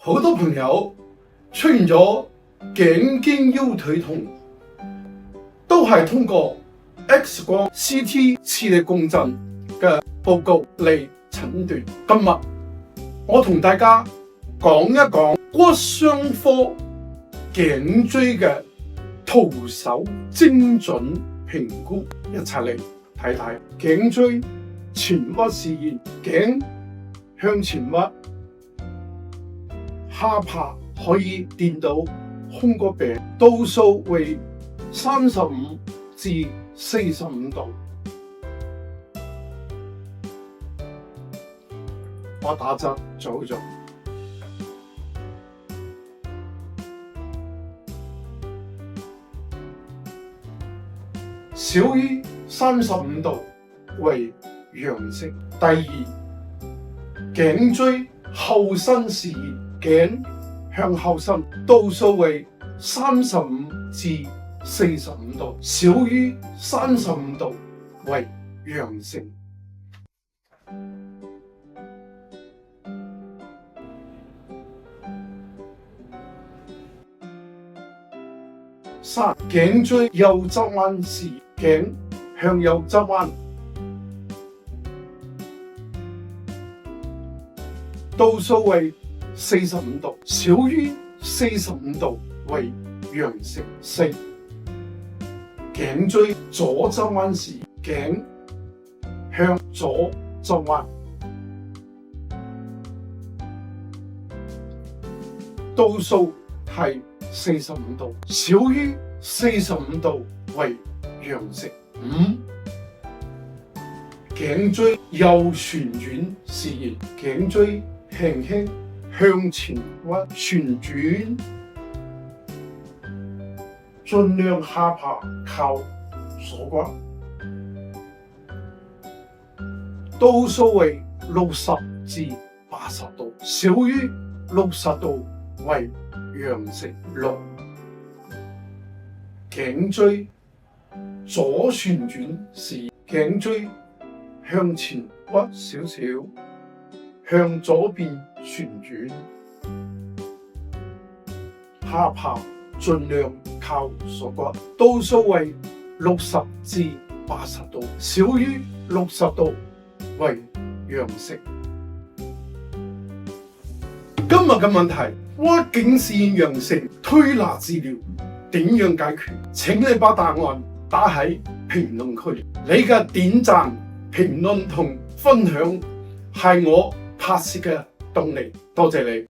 好多朋友出現咗頸肩腰腿痛，都係通過 X 光、CT 磁力共振嘅報告嚟診斷。今日我同大家講一講骨傷科頸椎嘅徒手精準評估，一齊嚟睇睇。頸椎前屈示現，頸向前屈，下巴可以墊到胸骨柄，度數為35至45度。我打側做咗，小於35度為陽性。第二，頸椎後伸示現，頸向後伸，度數為35至45度，小於35度為陽性。三、頸椎右側彎示現，頸向右側彎，度數為45度，小於45度為陽性。四、頸椎左側彎示現，頸向左側彎，度數係45度，小於45度為陽性。五、頸椎右旋轉示現，頸椎輕輕向前屈旋轉，盡量下巴靠鎖骨，度數為60至80度，小於60度為陽性。六、頸椎左旋轉示現，頸椎向前屈少少，向左邊旋轉，下巴盡量靠鎖骨，度數為60至80度，小於60度為陽性。今日嘅問題，屈頸示現陽性推拿治療點樣解決？請你把答案打喺評論區。你嘅點讚、評論同分享係我拍攝嘅動力。多謝你。